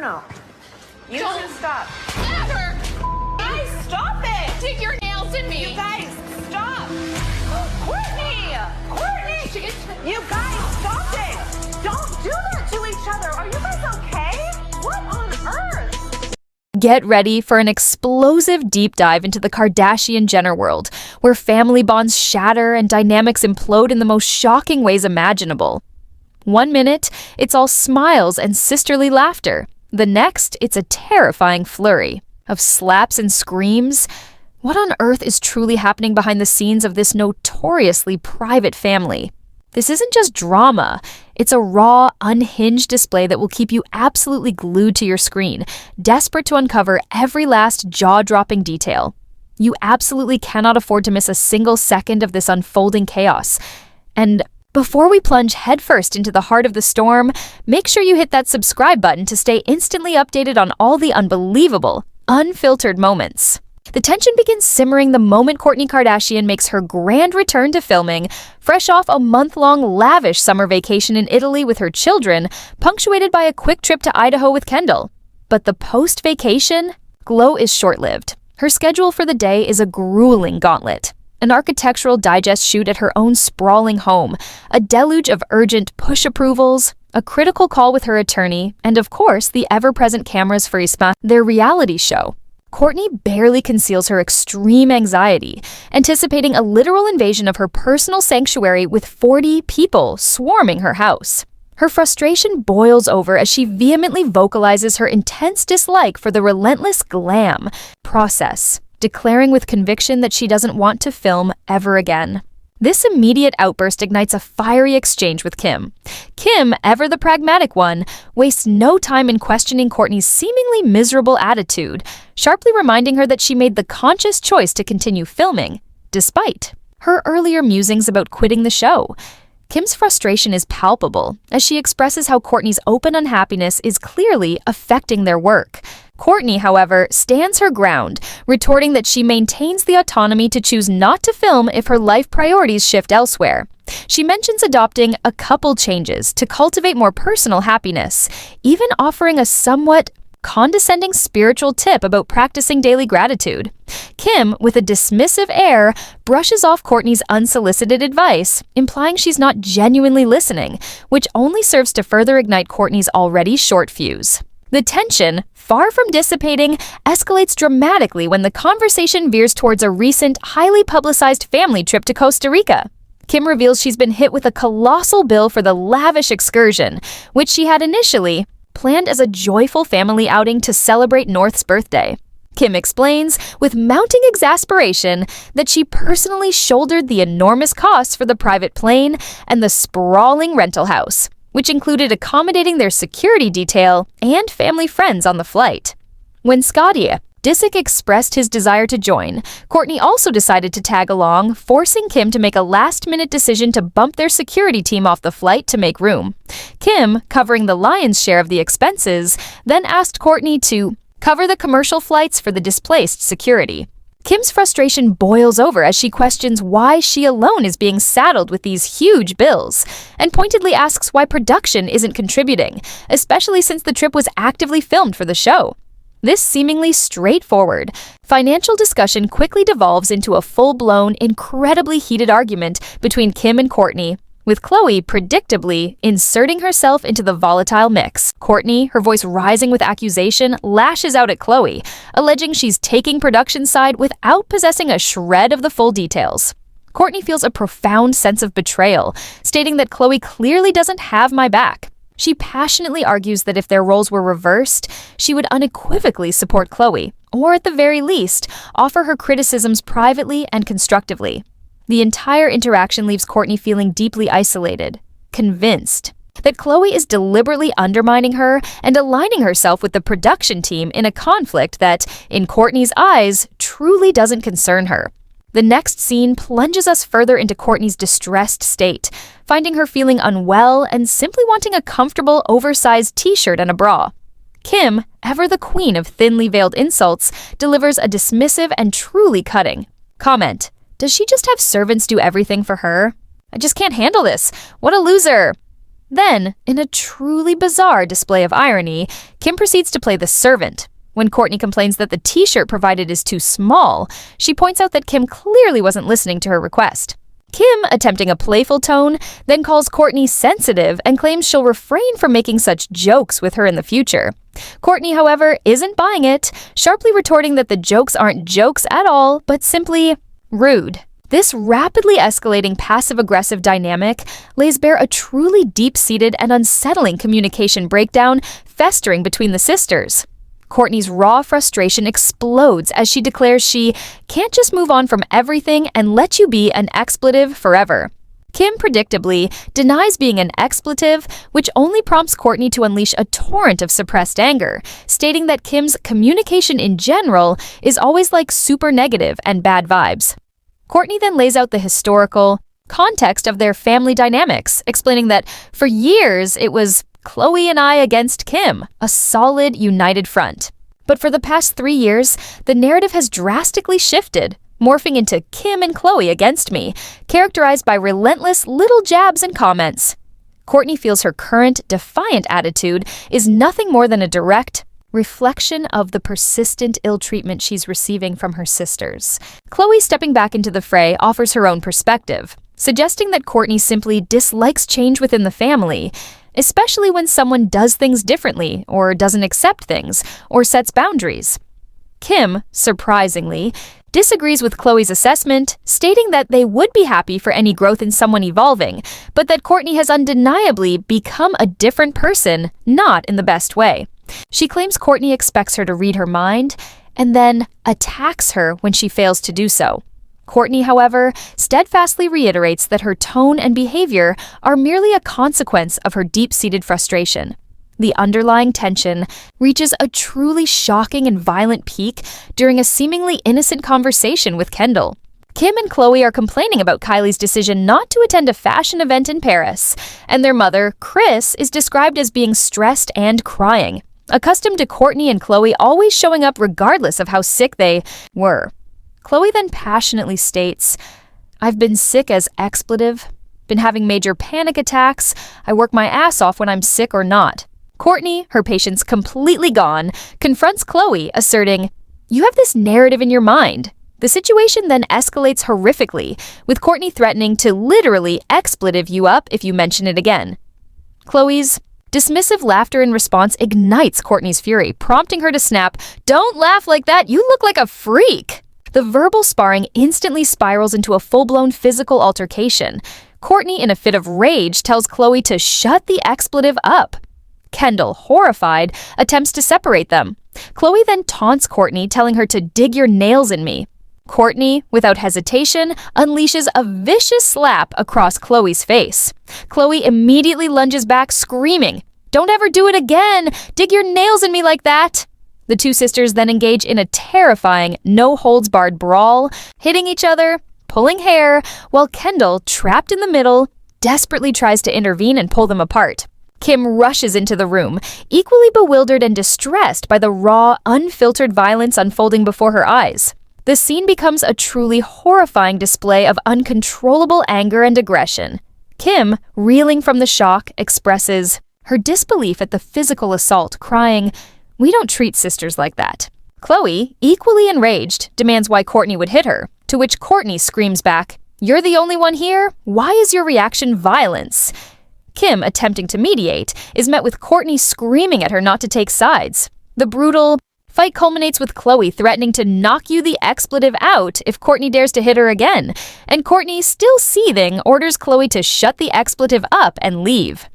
no. You two stop. Never! Guys, stop it! Dig your nails in me! You guys, stop! Kourtney! Kourtney! You guys, stop it! Don't do that to each other! Are you guys okay? What on earth? Get ready for an explosive deep dive into the Kardashian-Jenner world, where family bonds shatter and dynamics implode in the most shocking ways imaginable. 1 minute, it's all smiles and sisterly laughter. The next, it's a terrifying flurry of slaps and screams. What on earth is truly happening behind the scenes of this notoriously private family? This isn't just drama. It's a raw, unhinged display that will keep you absolutely glued to your screen, desperate to uncover every last jaw-dropping detail. You absolutely cannot afford to miss a single second of this unfolding chaos. And before we plunge headfirst into the heart of the storm, make sure you hit that subscribe button to stay instantly updated on all the unbelievable, unfiltered moments. The tension begins simmering the moment Kourtney Kardashian makes her grand return to filming, fresh off a month-long lavish summer vacation in Italy with her children, punctuated by a quick trip to Idaho with Kendall. But the post-vacation glow is short-lived. Her schedule for the day is a grueling gauntlet. An architectural digest shoot at her own sprawling home, a deluge of urgent push approvals, a critical call with her attorney, and of course, the ever-present cameras for Isma, their reality show. Kourtney barely conceals her extreme anxiety, anticipating a literal invasion of her personal sanctuary with 40 people swarming her house. Her frustration boils over as she vehemently vocalizes her intense dislike for the relentless glam process, declaring with conviction that she doesn't want to film ever again. This immediate outburst ignites a fiery exchange with Kim. Kim, ever the pragmatic one, wastes no time in questioning Kourtney's seemingly miserable attitude, sharply reminding her that she made the conscious choice to continue filming, despite her earlier musings about quitting the show. Kim's frustration is palpable as she expresses how Kourtney's open unhappiness is clearly affecting their work. Kourtney, however, stands her ground, retorting that she maintains the autonomy to choose not to film if her life priorities shift elsewhere. She mentions adopting a couple changes to cultivate more personal happiness, even offering a somewhat condescending spiritual tip about practicing daily gratitude. Kim, with a dismissive air, brushes off Kourtney's unsolicited advice, implying she's not genuinely listening, which only serves to further ignite Kourtney's already short fuse. The tension, far from dissipating, escalates dramatically when the conversation veers towards a recent, highly publicized family trip to Costa Rica. Kim reveals she's been hit with a colossal bill for the lavish excursion, which she had initially planned as a joyful family outing to celebrate North's birthday. Kim explains, with mounting exasperation, that she personally shouldered the enormous costs for the private plane and the sprawling rental house, which included accommodating their security detail and family friends on the flight. When Scotty Disick expressed his desire to join, Kourtney also decided to tag along, forcing Kim to make a last-minute decision to bump their security team off the flight to make room. Kim, covering the lion's share of the expenses, then asked Kourtney to cover the commercial flights for the displaced security. Kim's frustration boils over as she questions why she alone is being saddled with these huge bills, and pointedly asks why production isn't contributing, especially since the trip was actively filmed for the show. This seemingly straightforward financial discussion quickly devolves into a full-blown, incredibly heated argument between Kim and Kourtney, with Khloe predictably inserting herself into the volatile mix. Kourtney, her voice rising with accusation, lashes out at Khloe, alleging she's taking production side without possessing a shred of the full details. Kourtney feels a profound sense of betrayal, stating that Khloe clearly doesn't have my back. She passionately argues that if their roles were reversed, she would unequivocally support Khloe, or at the very least, offer her criticisms privately and constructively. The entire interaction leaves Kourtney feeling deeply isolated, convinced that Khloe is deliberately undermining her and aligning herself with the production team in a conflict that, in Kourtney's eyes, truly doesn't concern her. The next scene plunges us further into Kourtney's distressed state, finding her feeling unwell and simply wanting a comfortable, oversized t-shirt and a bra. Kim, ever the queen of thinly veiled insults, delivers a dismissive and truly cutting comment. Does she just have servants do everything for her? I just can't handle this. What a loser. Then, in a truly bizarre display of irony, Kim proceeds to play the servant. When Kourtney complains that the t-shirt provided is too small, she points out that Kim clearly wasn't listening to her request. Kim, attempting a playful tone, then calls Kourtney sensitive and claims she'll refrain from making such jokes with her in the future. Kourtney, however, isn't buying it, sharply retorting that the jokes aren't jokes at all, but simply rude. This rapidly escalating passive-aggressive dynamic lays bare a truly deep-seated and unsettling communication breakdown festering between the sisters. Kourtney's raw frustration explodes as she declares she can't just move on from everything and let you be an expletive forever. Kim predictably denies being an expletive, which only prompts Kourtney to unleash a torrent of suppressed anger, stating that Kim's communication in general is always like super negative and bad vibes. Kourtney then lays out the historical context of their family dynamics, explaining that for years it was Khloe and I against Kim, a solid, united front. But for the past 3 years, the narrative has drastically shifted, morphing into Kim and Khloe against me, characterized by relentless little jabs and comments. Kourtney feels her current, defiant attitude is nothing more than a direct reflection of the persistent ill treatment she's receiving from her sisters. Khloe, stepping back into the fray, offers her own perspective, suggesting that Kourtney simply dislikes change within the family, especially when someone does things differently, or doesn't accept things, or sets boundaries. Kim, surprisingly, disagrees with Khloe's assessment, stating that they would be happy for any growth in someone evolving, but that Kourtney has undeniably become a different person, not in the best way. She claims Kourtney expects her to read her mind, and then attacks her when she fails to do so. Kourtney, however, steadfastly reiterates that her tone and behavior are merely a consequence of her deep-seated frustration. The underlying tension reaches a truly shocking and violent peak during a seemingly innocent conversation with Kendall. Kim and Khloe are complaining about Kylie's decision not to attend a fashion event in Paris, and their mother, Kris, is described as being stressed and crying, accustomed to Kourtney and Khloe always showing up regardless of how sick they were. Khloe then passionately states, "I've been sick as expletive, been having major panic attacks, I work my ass off when I'm sick or not." Kourtney, her patience completely gone, confronts Khloe, asserting, "You have this narrative in your mind." The situation then escalates horrifically, with Kourtney threatening to literally expletive you up if you mention it again. Khloe's dismissive laughter in response ignites Kourtney's fury, prompting her to snap, "Don't laugh like that, you look like a freak." The verbal sparring instantly spirals into a full-blown physical altercation. Kourtney, in a fit of rage, tells Khloe to shut the expletive up. Kendall, horrified, attempts to separate them. Khloe then taunts Kourtney, telling her to dig your nails in me. Kourtney, without hesitation, unleashes a vicious slap across Khloe's face. Khloe immediately lunges back, screaming, "Don't ever do it again! Dig your nails in me like that!" The two sisters then engage in a terrifying, no-holds-barred brawl, hitting each other, pulling hair, while Kendall, trapped in the middle, desperately tries to intervene and pull them apart. Kim rushes into the room, equally bewildered and distressed by the raw, unfiltered violence unfolding before her eyes. The scene becomes a truly horrifying display of uncontrollable anger and aggression. Kim, reeling from the shock, expresses her disbelief at the physical assault, crying, "We don't treat sisters like that." Khloe, equally enraged, demands why Kourtney would hit her, to which Kourtney screams back, "You're the only one here? Why is your reaction violence?" Kim, attempting to mediate, is met with Kourtney screaming at her not to take sides. The brutal fight culminates with Khloe threatening to knock you the expletive out if Kourtney dares to hit her again, and Kourtney, still seething, orders Khloe to shut the expletive up and leave.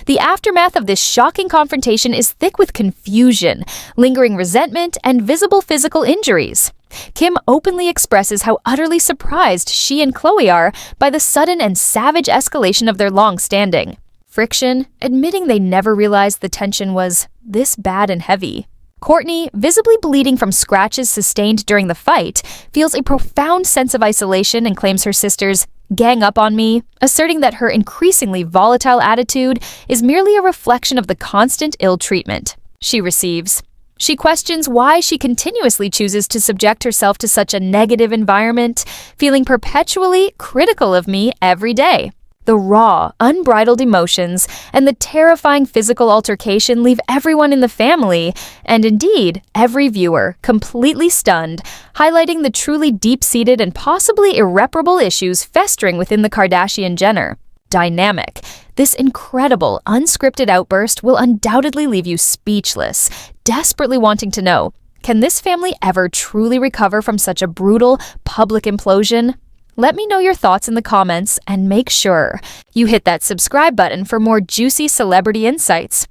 The aftermath of this shocking confrontation is thick with confusion, lingering resentment, and visible physical injuries. Kim openly expresses how utterly surprised she and Khloe are by the sudden and savage escalation of their long-standing friction, admitting they never realized the tension was this bad and heavy. Kourtney, visibly bleeding from scratches sustained during the fight, feels a profound sense of isolation and claims her sisters gang up on me, asserting that her increasingly volatile attitude is merely a reflection of the constant ill treatment she receives. She questions why she continuously chooses to subject herself to such a negative environment, feeling perpetually critical of me every day. The raw, unbridled emotions and the terrifying physical altercation leave everyone in the family, and indeed, every viewer, completely stunned, highlighting the truly deep-seated and possibly irreparable issues festering within the Kardashian-Jenner dynamic. This incredible, unscripted outburst will undoubtedly leave you speechless, desperately wanting to know, can this family ever truly recover from such a brutal, public implosion? Let me know your thoughts in the comments, and make sure you hit that subscribe button for more juicy celebrity insights.